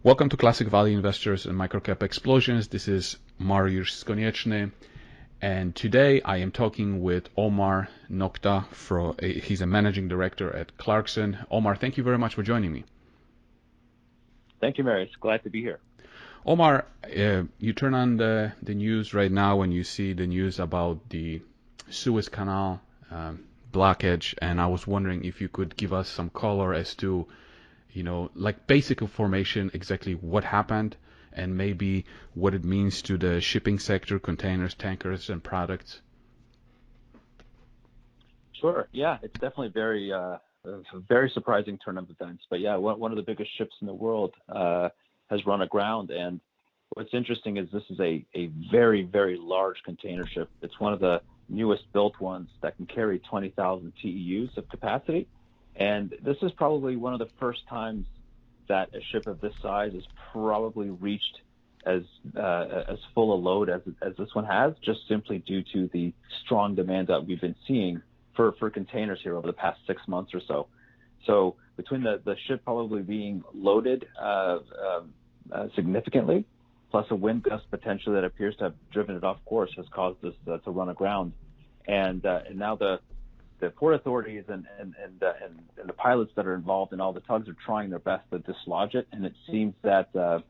Welcome to Classic Value Investors and Microcap Explosions. This is Mariusz Skonieczny, and today I am talking with Omar Nokta. He's a managing director at Clarkson. Omar, thank you very much for joining me. Thank you, Mariusz. Glad to be here. Omar, you turn on the news right now and you see the news about the Suez Canal blockage, and I was wondering if you could give us some color as to like basic information, exactly what happened and maybe what it means to the shipping sector, containers, tankers, and products. Sure. Yeah, it's definitely a very surprising turn of events. But yeah, one of the biggest ships in the world has run aground. And what's interesting is this is a very, very large container ship. It's one of the newest built ones that can carry 20,000 TEUs of capacity. And this is probably one of the first times that a ship of this size has probably reached as full a load as this one has, just simply due to the strong demand that we've been seeing for containers here over the past 6 months or so. So between the ship probably being loaded significantly, plus a wind gust potentially that appears to have driven it off course, has caused this to run aground. And now the port authorities and the pilots that are involved in all the tugs are trying their best to dislodge it, and it seems that they're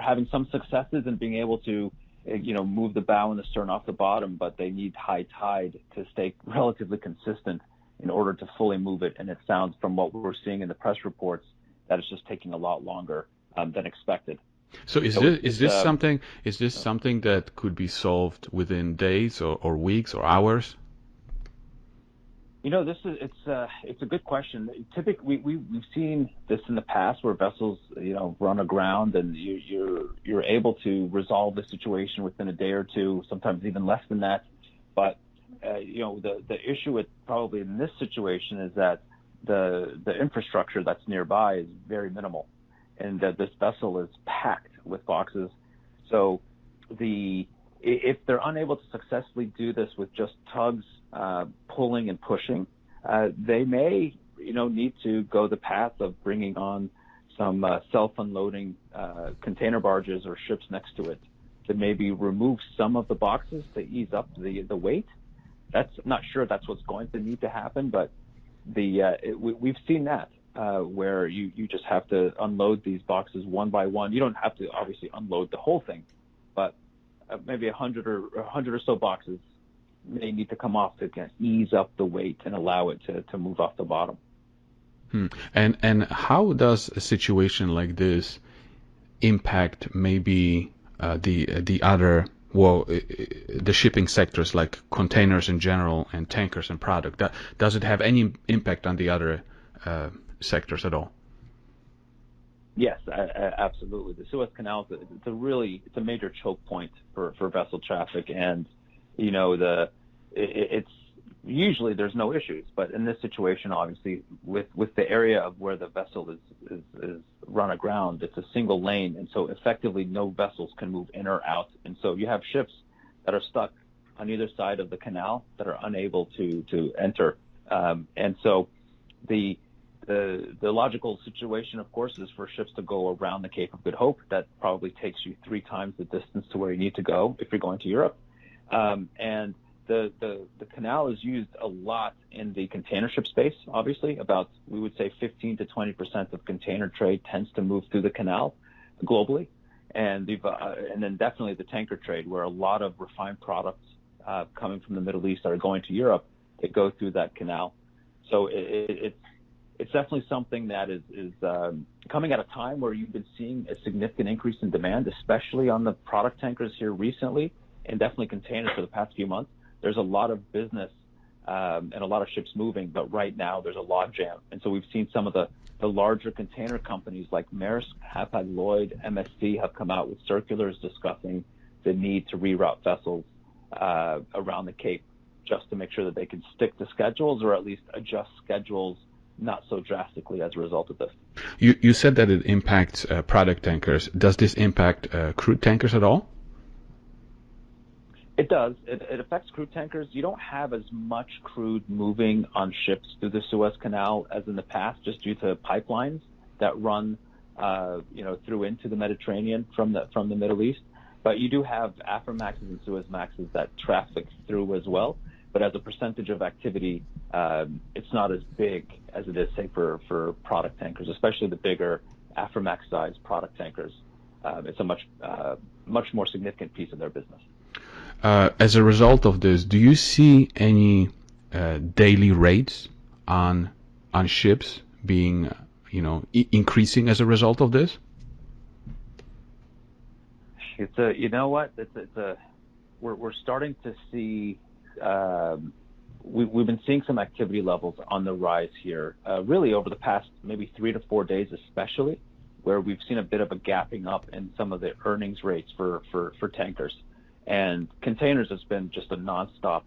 having some successes in being able to move the bow and the stern off the bottom, but they need high tide to stay relatively consistent in order to fully move it. And it sounds, from what we're seeing in the press reports, that it's just taking a lot longer than expected. So is this something that could be solved within days or weeks or hours? It's a good question. Typically, we've seen this in the past where vessels, run aground, and you're able to resolve the situation within a day or two, sometimes even less than that. But the issue with probably in this situation is that the infrastructure that's nearby is very minimal, and that this vessel is packed with boxes. So if they're unable to successfully do this with just tugs pulling and pushing, they may, need to go the path of bringing on some self-unloading container barges or ships next to it to maybe remove some of the boxes to ease up the weight. I'm not sure that's what's going to need to happen, but we've seen that where you just have to unload these boxes one by one. You don't have to obviously unload the whole thing, but maybe 100 or so boxes may need to come off to kind of ease up the weight and allow it to move off the bottom. And how does a situation like this impact maybe the shipping sectors, like containers in general and tankers and product? Does it have any impact on the other sectors at all? Yes, absolutely. The Suez Canal, it's a major choke point for vessel traffic, and it's usually there's no issues, but in this situation, obviously, with the area of where the vessel is run aground, it's a single lane, and so effectively no vessels can move in or out, and so you have ships that are stuck on either side of the canal that are unable to enter, and so the logical situation, of course, is for ships to go around the Cape of Good Hope. That probably takes you 3 times the distance to where you need to go if you're going to Europe. And the canal is used a lot in the container ship space, obviously. About, we would say, 15 to 20% of container trade tends to move through the canal globally. And then definitely the tanker trade, where a lot of refined products coming from the Middle East are going to Europe, they go through that canal. So it's definitely something that is coming at a time where you've been seeing a significant increase in demand, especially on the product tankers here recently, and definitely containers for the past few months. There's a lot of business and a lot of ships moving, but right now there's a log jam. And so we've seen some of the larger container companies like Maersk, Hapag-Lloyd, MSC have come out with circulars discussing the need to reroute vessels around the Cape just to make sure that they can stick to schedules, or at least adjust schedules not so drastically as a result of this. You said that it impacts product tankers. Does this impact crude tankers at all? It does. It affects crude tankers. You don't have as much crude moving on ships through the Suez Canal as in the past, just due to pipelines that run through into the Mediterranean from the Middle East. But you do have Aframaxes and Suezmaxes that traffic through as well. But as a percentage of activity, it's not as big as it is, say, for product tankers, especially the bigger Aframax-sized product tankers. It's a much more significant piece of their business. As a result of this, do you see any daily rates on ships being, increasing as a result of this? We're starting to see. We've been seeing some activity levels on the rise here, really over the past maybe 3 to 4 days, especially, where we've seen a bit of a gapping up in some of the earnings rates for tankers. And containers has been just a nonstop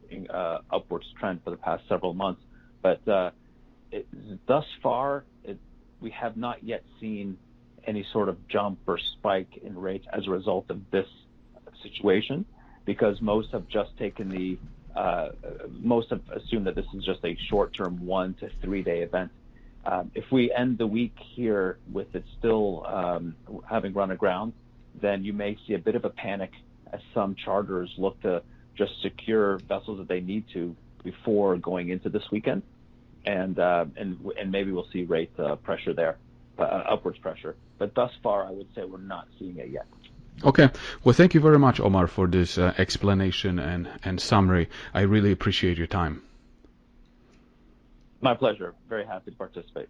upwards trend for the past several months. But thus far, we have not yet seen any sort of jump or spike in rates as a result of this situation, because most have just taken most have assumed that this is just a short-term 1 to 3 day event. If we end the week here with it still having run aground, then you may see a bit of a panic as some charters look to just secure vessels that they need to before going into this weekend, and maybe we'll see rate pressure there, upwards pressure. But thus far, I would say we're not seeing it yet. Okay. Well, thank you very much, Omar, for this explanation and summary. I really appreciate your time. My pleasure. Very happy to participate.